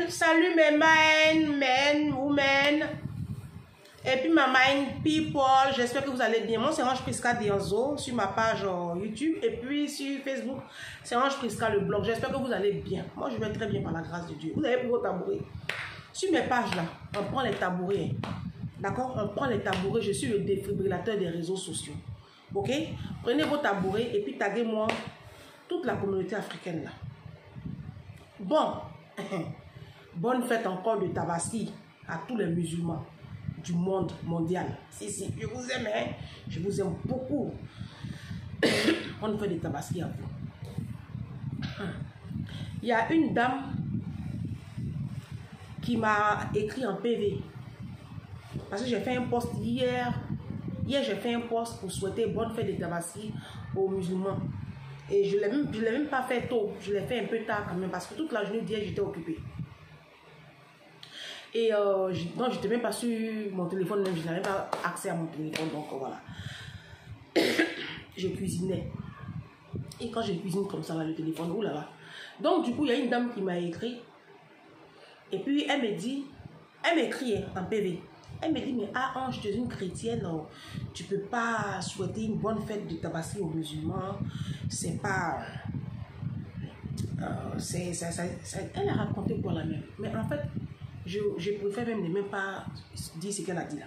salut mes men, women. Et puis ma main people, j'espère que vous allez bien. Moi c'est Ange Prisca Dianzo sur ma page YouTube. Et puis sur Facebook, c'est Ange Prisca le blog. J'espère que vous allez bien. Moi je vais très bien par la grâce de Dieu. Vous avez pris vos tabourets. Sur mes pages là, on prend les tabourets. D'accord? On prend les tabourets. Je suis le défibrillateur des réseaux sociaux. Ok? Prenez vos tabourets et puis taguez-moi toute la communauté africaine là. Bon, bonne fête encore de Tabaski à tous les musulmans du monde mondial. Si, je vous aime, hein? Je vous aime beaucoup. Bonne fête de Tabaski à vous. Il y a une dame qui m'a écrit en PV. Parce que j'ai fait un post hier. Hier, j'ai fait un post pour souhaiter bonne fête de Tabaski aux musulmans. Et je ne l'ai même pas fait tôt. Je l'ai fait un peu tard quand même. Parce que toute la journée d'hier, j'étais occupée. Et donc, je n'étais même pas sur mon téléphone. Même, je n'avais pas accès à mon téléphone. Donc, voilà. Je cuisinais. Et quand je cuisine comme ça, là, le téléphone, oulala. Donc, du coup, il y a une dame qui m'a écrit. Et puis, elle me dit, elle m'écrit en PV. Elle me dit, mais ah Ange, tu es une chrétienne, tu ne peux pas souhaiter une bonne fête de Tabaski aux musulmans. C'est pas... elle a raconté quoi la même. Mais en fait, je préfère même pas dire ce qu'elle a dit là.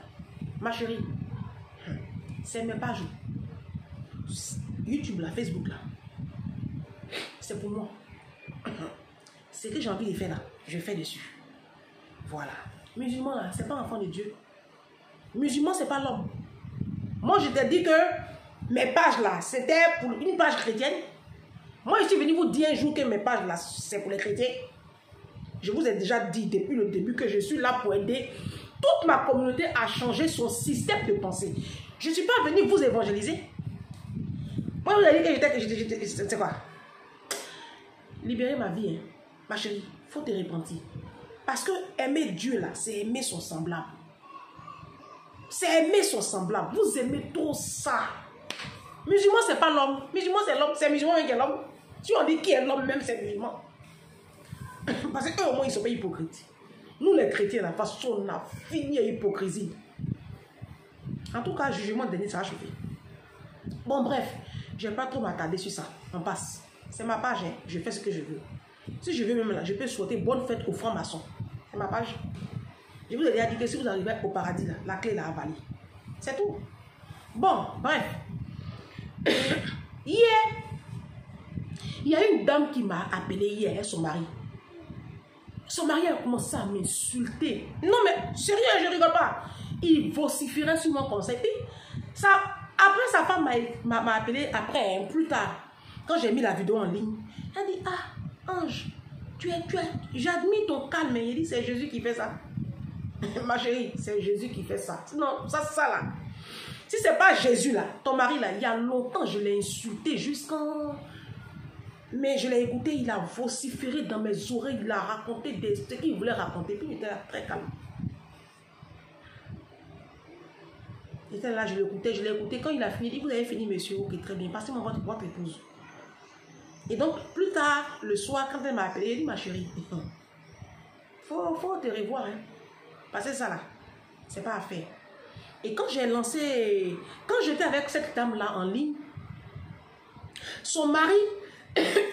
Ma chérie, c'est mes pages. YouTube là, Facebook là. C'est pour moi. Ce que j'ai envie de faire là, je fais dessus. Voilà. Musulman là, c'est pas enfant de Dieu. Musulman, c'est pas l'homme. Moi, je t'ai dit que mes pages là, c'était pour une page chrétienne. Moi, je suis venu vous dire un jour que mes pages là, c'est pour les chrétiens. Je vous ai déjà dit depuis le début que je suis là pour aider toute ma communauté à changer son système de pensée. Je ne suis pas venu vous évangéliser. Moi, vous avez dit que j'étais... C'est quoi? Libérer ma vie, hein. Ma chérie, il faut te repentir. Parce que aimer Dieu là, c'est aimer son semblable. C'est aimer son semblable. Vous aimez trop ça. Musulman, c'est pas l'homme. Musulman, c'est l'homme. C'est musulman qui est l'homme. Si on dit qui est l'homme, même c'est musulman. Parce qu'eux, au moins, ils ne sont pas hypocrites. Nous, les chrétiens, la façon, on a fini à l'hypocrisie. En tout cas, jugement dernier, ça a chauffé. Bon, bref, je ne vais pas trop m'attarder sur ça. On passe. C'est ma page, hein. Je fais ce que je veux. Si je veux même là, je peux souhaiter bonne fête aux francs-maçons. C'est ma page. Je vous ai déjà dit que si vous arrivez au paradis, là, la clé l'a avalée. C'est tout. Bon, bref. Hier, il y a une dame qui m'a appelé hier, son mari. Son mari a commencé à m'insulter. Non, mais sérieux, je ne rigole pas. Il vociférait sur mon conseil. Puis, ça, après, sa femme m'a appelé après, hein, plus tard, quand j'ai mis la vidéo en ligne. Elle dit, ah, Ange, j'admire ton calme. Il dit, c'est Jésus qui fait ça. Ma chérie, c'est Jésus qui fait ça. Non, ça là. Si c'est pas Jésus là, ton mari là, il y a longtemps, je l'ai insulté jusqu'en... Mais je l'ai écouté, il a vociféré dans mes oreilles, il a raconté ce qu'il voulait raconter. Puis il était là très calme. Il était là, je l'ai écouté. Quand il a fini, il dit, vous avez fini monsieur, ok, très bien, passez-moi votre épouse. Et donc, plus tard, le soir, quand elle m'a appelé, elle dit, ma chérie, faut te revoir, hein. Parce que ça là, c'est pas à faire. Et quand j'ai lancé, quand j'étais avec cette dame-là en ligne, son mari,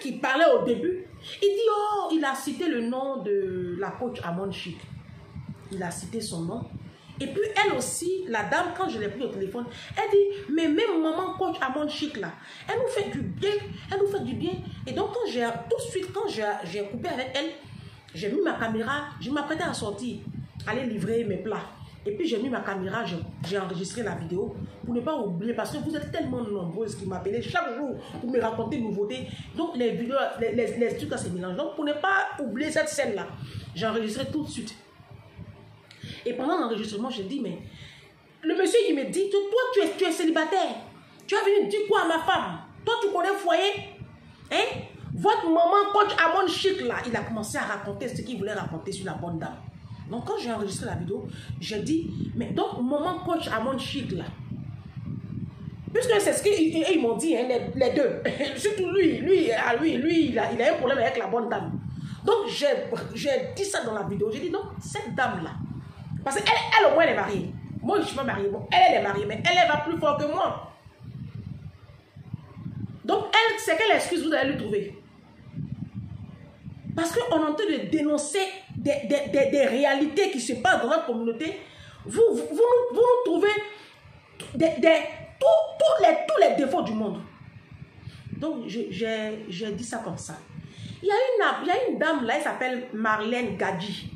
qui parlait au début, il dit, oh, il a cité le nom de la coach Amon Chic. Il a cité son nom. Et puis elle aussi, la dame, quand je l'ai pris au téléphone, elle dit, mais même maman coach Amon Chic là, elle nous fait du bien, elle nous fait du bien. Et donc tout de suite, quand j'ai coupé avec elle, j'ai mis ma caméra, je m'apprêtais à sortir, aller livrer mes plats. Et puis j'ai mis ma caméra, j'ai enregistré la vidéo pour ne pas oublier, parce que vous êtes tellement nombreuses qui m'appellent chaque jour pour me raconter une nouveauté. Donc les vidéos, les trucs se mélangent. Donc pour ne pas oublier cette scène-là, j'ai enregistré tout de suite. Et pendant l'enregistrement, j'ai dit, mais le monsieur il me dit, toi tu es célibataire. Tu as venu dire quoi à ma femme? Toi tu connais le foyer? Hein? Votre maman coach Amon Chic là, il a commencé à raconter ce qu'il voulait raconter sur la bonne dame. Donc quand j'ai enregistré la vidéo, j'ai dit, mais donc maman coach Amon Chic là, puisque c'est ce qu'ils m'ont dit, hein, les deux, surtout lui, il a un problème avec la bonne dame. Donc, j'ai dit ça dans la vidéo. J'ai dit, non, cette dame-là, parce qu'elle au moins, elle est mariée. Moi, je ne suis pas mariée. Bon, elle est mariée, mais elle va plus fort que moi. Donc, elle, c'est quelle excuse vous allez lui trouver? Parce qu'on est en train de dénoncer des réalités qui se passent dans notre communauté. Vous nous trouvez tous les défauts du monde. Donc, j'ai dit ça comme ça. Il y a une dame là, elle s'appelle Marlène Gadji.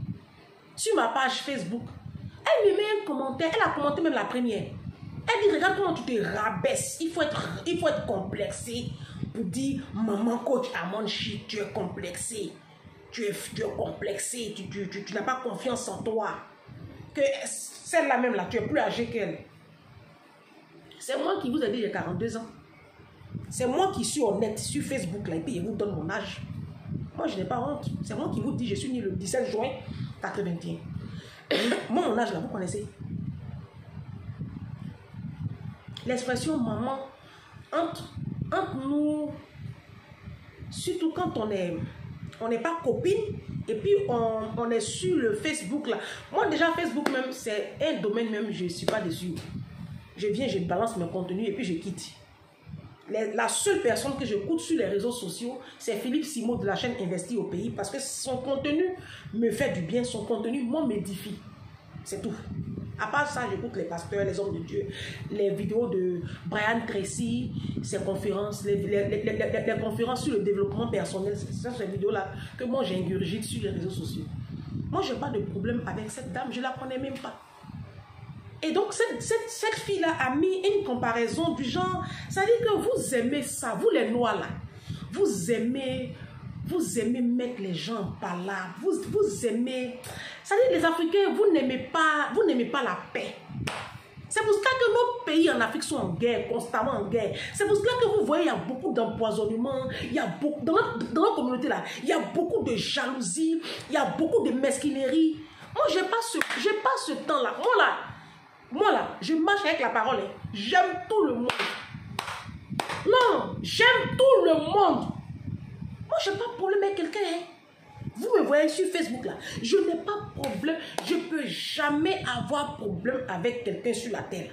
Sur ma page Facebook, elle me met un commentaire, elle a commenté même la première. Elle dit, regarde comment tu te rabaisses. Il faut être complexé pour dire, maman coach Amonchi, tu es complexé. Tu es complexé, tu n'as pas confiance en toi. Que celle-là même là, tu es plus âgée qu'elle. C'est moi qui vous ai dit, j'ai 42 ans. C'est moi qui suis honnête sur Facebook là, et puis je vous donne mon âge. Moi, je n'ai pas honte. C'est moi qui vous dis, je suis né le 17 juin 81. Moi, mon âge là, vous connaissez. L'expression maman, entre nous, surtout quand on n'est pas copine, et puis on est sur le Facebook là. Moi, déjà, Facebook même, c'est un domaine même, je ne suis pas dessus. Je viens, je balance mes contenus et puis je quitte. La seule personne que j'écoute sur les réseaux sociaux, c'est Philippe Simon de la chaîne Investi au pays, parce que son contenu me fait du bien, son contenu, moi, m'édifie. C'est tout. À part ça, j'écoute les pasteurs, les hommes de Dieu, les vidéos de Brian Tracy, ses conférences, les conférences sur le développement personnel. C'est ces vidéos-là que moi, j'ingurgite sur les réseaux sociaux. Moi, je n'ai pas de problème avec cette dame, je ne la connais même pas. Et donc, cette fille-là a mis une comparaison du genre, ça dit que vous aimez ça, vous les noirs là, vous aimez mettre les gens par là, vous aimez, ça dit les Africains, vous n'aimez pas la paix. C'est pour cela que nos pays en Afrique sont en guerre, constamment en guerre. C'est pour cela que vous voyez, il y a beaucoup d'empoisonnement, il y a beaucoup, dans notre communauté là, il y a beaucoup de jalousie, il y a beaucoup de mesquinerie. Moi, j'ai pas ce temps-là. Moi là, je marche avec la parole. J'aime tout le monde. Non, j'aime tout le monde. Moi, je n'ai pas de problème avec quelqu'un. Vous me voyez sur Facebook là. Je n'ai pas de problème. Je ne peux jamais avoir problème avec quelqu'un sur la terre.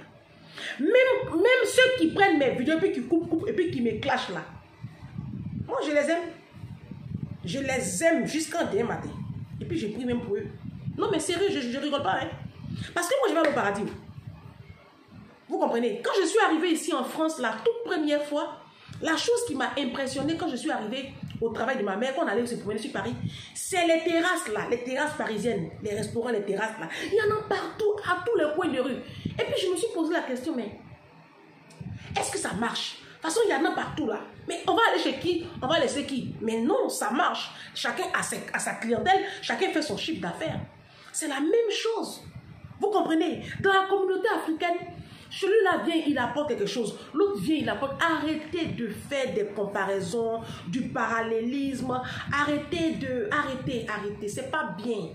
Même ceux qui prennent mes vidéos et puis qui coupent et puis qui me clashent là. Moi, je les aime. Je les aime jusqu'en demain matin. Et puis, je prie même pour eux. Non, mais sérieux, je rigole pas. Hein. Parce que moi, je vais aller au paradis. Vous comprenez? Quand je suis arrivée ici en France, la toute première fois, la chose qui m'a impressionnée quand je suis arrivée au travail de ma mère, quand on allait se promener sur Paris, c'est les terrasses là, les terrasses parisiennes, les restaurants, les terrasses là. Il y en a partout, à tous les coins de rue. Et puis je me suis posé la question, mais est-ce que ça marche? De toute façon, il y en a partout là. Mais on va aller chez qui? On va laisser qui? Mais non, ça marche. Chacun a sa clientèle, chacun fait son chiffre d'affaires. C'est la même chose. Vous comprenez? Dans la communauté africaine, celui-là vient, il apporte quelque chose. L'autre vient, il apporte. Arrêtez de faire des comparaisons, du parallélisme. Arrêtez. C'est pas bien.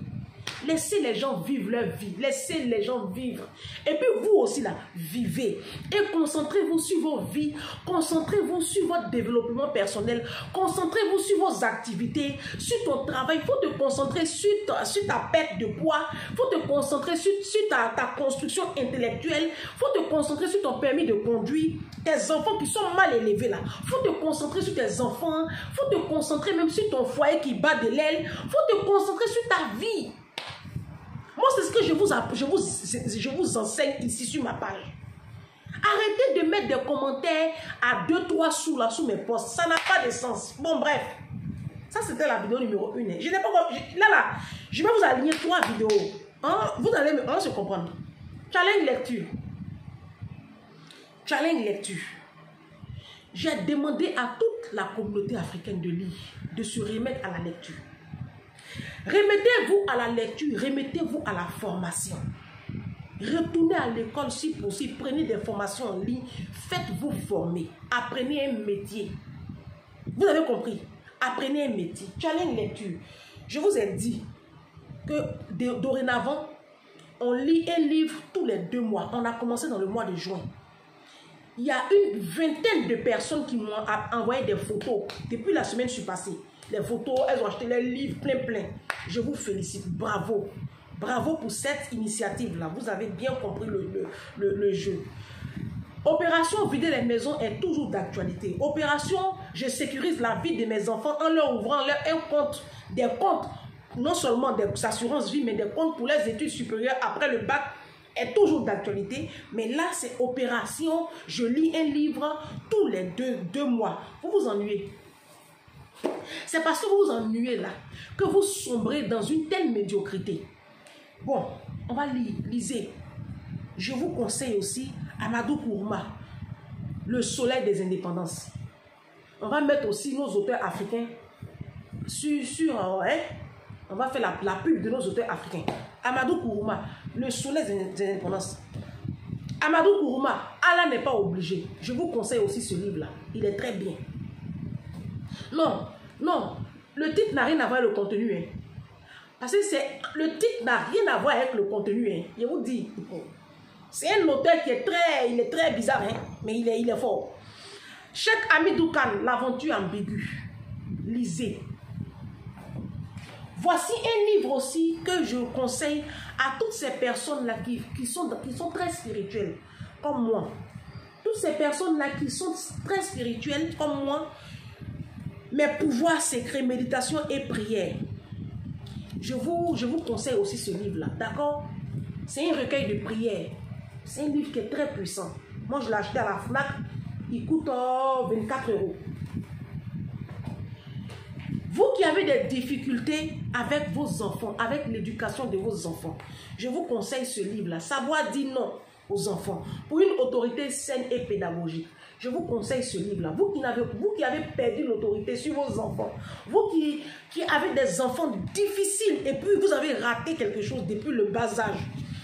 Laissez les gens vivre leur vie. Laissez les gens vivre. Et puis vous aussi là, vivez. Et concentrez-vous sur vos vies. Concentrez-vous sur votre développement personnel. Concentrez-vous sur vos activités, sur ton travail. Il faut te concentrer sur ta perte de poids. Il faut te concentrer sur ta construction intellectuelle. Il faut te concentrer sur ton permis de conduire. Tes enfants qui sont mal élevés là. Il faut te concentrer sur tes enfants. Il faut te concentrer même sur ton foyer qui bat de l'aile. Il faut te concentrer sur ta vie. Moi, c'est ce que je vous enseigne ici sur ma page. Arrêtez de mettre des commentaires à 2-3 sous là, sous mes posts. Ça n'a pas de sens. Bon, bref. Ça, c'était la vidéo numéro 1. Je n'ai pas... Là, je vais vous aligner 3 vidéos. Hein? On va se comprendre. Challenge lecture. Challenge lecture. J'ai demandé à toute la communauté africaine de lire, de se remettre à la lecture. Remettez-vous à la lecture, remettez-vous à la formation. Retournez à l'école si possible, prenez des formations en ligne, faites-vous former, apprenez un métier. Vous avez compris? Apprenez un métier. Challenge lecture. Je vous ai dit que dorénavant, on lit un livre tous les 2 mois. On a commencé dans le mois de juin. Il y a une vingtaine de personnes qui m'ont envoyé des photos depuis la semaine passée. les photos, elles ont acheté les livres plein. Je vous félicite, bravo. Bravo pour cette initiative-là. Vous avez bien compris le jeu. Opération vider les maisons est toujours d'actualité. Opération je sécurise la vie de mes enfants en leur ouvrant un compte, des comptes, non seulement des assurances vie, mais des comptes pour les études supérieures après le bac est toujours d'actualité. Mais là, c'est opération je lis un livre tous les deux mois. Vous vous ennuyez. C'est parce que vous vous ennuyez là que vous sombrez dans une telle médiocrité. Bon, on va lisez. Je vous conseille aussi Amadou Kourouma, Le Soleil des Indépendances. On va mettre aussi nos auteurs africains on va faire la pub de nos auteurs africains. Amadou Kourouma, Le Soleil des Indépendances. Amadou Kourouma, Allah n'est pas obligé. Je vous conseille aussi ce livre-là. Il est très bien. Non, le titre n'a rien à voir avec le contenu. Hein. Parce que le titre n'a rien à voir avec le contenu. Hein. Je vous dis. C'est un auteur qui est très bizarre, hein, mais il est fort. Cheikh Hamidou Kane, L'aventure ambiguë. Lisez. Voici un livre aussi que je conseille à toutes ces personnes-là qui sont très spirituelles, comme moi. Toutes ces personnes-là qui sont très spirituelles, comme moi, mes pouvoirs secrets, méditation et prière. Je vous conseille aussi ce livre-là, d'accord? C'est un recueil de prières. C'est un livre qui est très puissant. Moi, je l'ai acheté à la FNAC. Il coûte 24 €. Vous qui avez des difficultés avec vos enfants, avec l'éducation de vos enfants, je vous conseille ce livre-là. Savoir dire non aux enfants pour une autorité saine et pédagogique. Je vous conseille ce livre-là. Vous qui avez perdu l'autorité sur vos enfants, vous qui avez des enfants difficiles et puis vous avez raté quelque chose depuis le bas âge.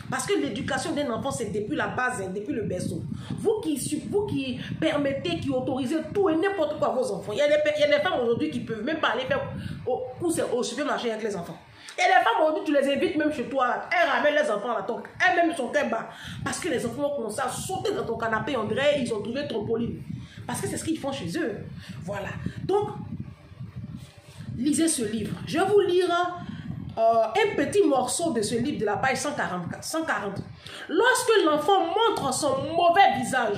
Parce que l'éducation d'un enfant, c'est depuis la base, hein, depuis le berceau. Vous qui permettez, qui autorisez tout et n'importe quoi à vos enfants. Il y a des femmes aujourd'hui qui ne peuvent même pas aller faire au supermarché avec les enfants. Il y a des femmes aujourd'hui, tu les invites même chez toi, elles ramènent les enfants à la toque, elles-mêmes sont très bas. Parce que les enfants ont commencé à sauter dans ton canapé, on dirait ils ont trouvé trampoline. Parce que c'est ce qu'ils font chez eux. Voilà. Donc, lisez ce livre. Je vais vous lire un petit morceau de ce livre de la page 140. Lorsque l'enfant montre son mauvais visage,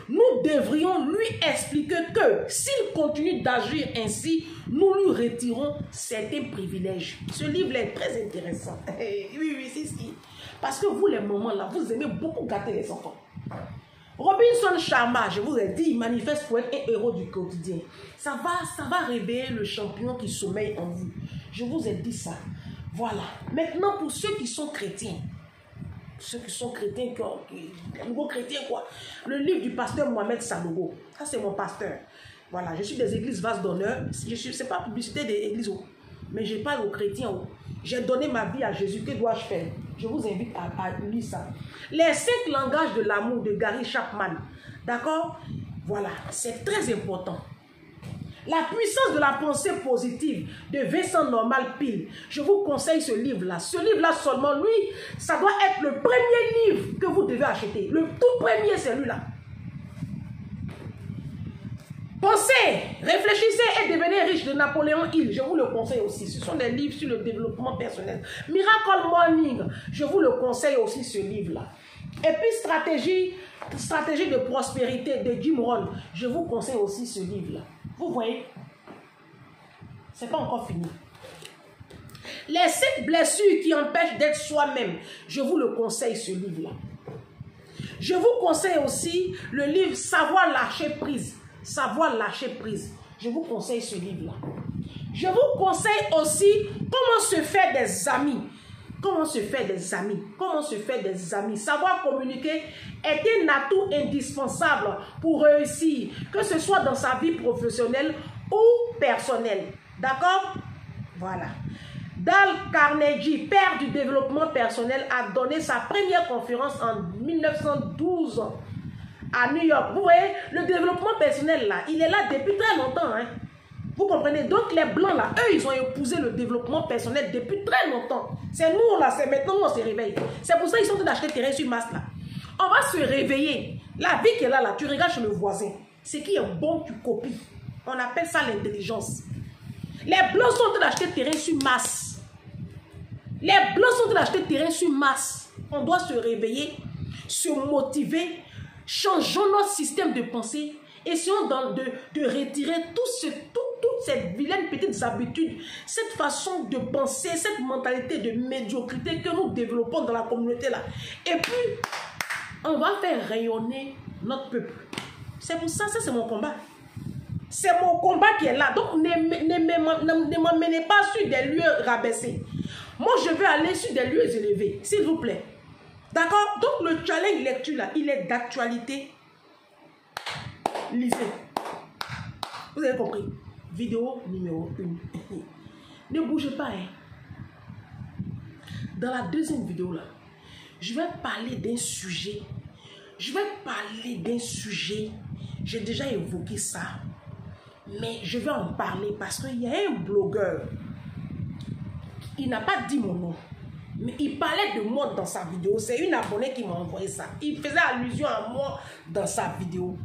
nous devrions lui expliquer que s'il continue d'agir ainsi, nous lui retirons certains privilèges. Ce livre est très intéressant. Oui, si. Parce que vous, les moments là, vous aimez beaucoup gâter les enfants. Robinson Sharma, je vous ai dit, il manifeste pour être un héros du quotidien. Ça va réveiller le champion qui sommeille en vous. Je vous ai dit ça. Voilà. Maintenant, pour ceux qui sont chrétiens, les nouveaux chrétiens, quoi. Le livre du pasteur Mohamed Sanogo. Ça, c'est mon pasteur. Voilà. Je suis des églises vases d'honneur. Ce n'est pas publicité des églises, mais je parle aux chrétiens. J'ai donné ma vie à Jésus. Que dois-je faire? Je vous invite à lire ça. Les 5 langages de l'amour de Gary Chapman. D'accord? Voilà. C'est très important. La puissance de la pensée positive de Vincent Normal Pile. Je vous conseille ce livre-là. Ce livre-là seulement, lui, ça doit être le premier livre que vous devez acheter. Le tout premier, c'est lui-là. Pensez, réfléchissez et devenez riche de Napoléon Hill. Je vous le conseille aussi. Ce sont des livres sur le développement personnel. Miracle Morning. Je vous le conseille aussi ce livre-là. Et puis stratégie de prospérité de Jim Rohn. Je vous conseille aussi ce livre-là. Vous voyez, c'est pas encore fini. Les 7 blessures qui empêchent d'être soi-même. Je vous le conseille ce livre-là. Je vous conseille aussi le livre Savoir lâcher prise. Savoir lâcher prise. Je vous conseille ce livre-là. Je vous conseille aussi comment se faire des amis. Comment se faire des amis? Comment se faire des amis? Savoir communiquer est un atout indispensable pour réussir, que ce soit dans sa vie professionnelle ou personnelle. D'accord? Voilà. Dale Carnegie, père du développement personnel, a donné sa première conférence en 1912 à New York. Vous voyez, le développement personnel, là, il est là depuis très longtemps, hein. Vous comprenez? Donc les blancs là, eux, ils ont épousé le développement personnel depuis très longtemps. C'est nous là, c'est maintenant on se réveille. C'est pour ça qu'ils sont en train d'acheter terrain sur masse là. On va se réveiller. La vie qui est là, tu regardes chez le voisin. Ce qui est bon, tu copies. On appelle ça l'intelligence. Les Blancs sont en train d'acheter terrain sur Mars. Les Blancs sont en train d'acheter terrain sur Mars. On doit se réveiller, se motiver, changeons notre système de pensée. Essayons de retirer toutes ces vilaines petites habitudes, cette façon de penser, cette mentalité de médiocrité que nous développons dans la communauté là. Et puis, on va faire rayonner notre peuple. C'est pour ça, ça c'est mon combat. C'est mon combat qui est là. Donc, ne m'emmenez pas sur des lieux rabaissés. Moi, je veux aller sur des lieux élevés, s'il vous plaît. D'accord? Donc, le challenge lecture là, il est d'actualité. Lisez. Vous avez compris? Vidéo numéro 1. Ne bougez pas. Hein. Dans la deuxième vidéo là, je vais parler d'un sujet. J'ai déjà évoqué ça. Mais je vais en parler parce qu'il y a un blogueur. Il n'a pas dit mon nom. Mais il parlait de moi dans sa vidéo. C'est une abonnée qui m'a envoyé ça. Il faisait allusion à moi dans sa vidéo.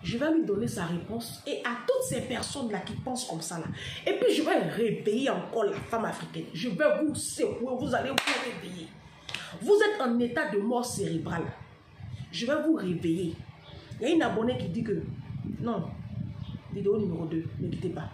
Je vais lui donner sa réponse et à toutes ces personnes-là qui pensent comme ça là. Et puis je vais réveiller encore la femme africaine. Je vais vous secouer, vous allez vous réveiller. Vous êtes en état de mort cérébrale. Je vais vous réveiller. Il y a une abonnée qui dit que non, vidéo numéro 2, ne quittez pas.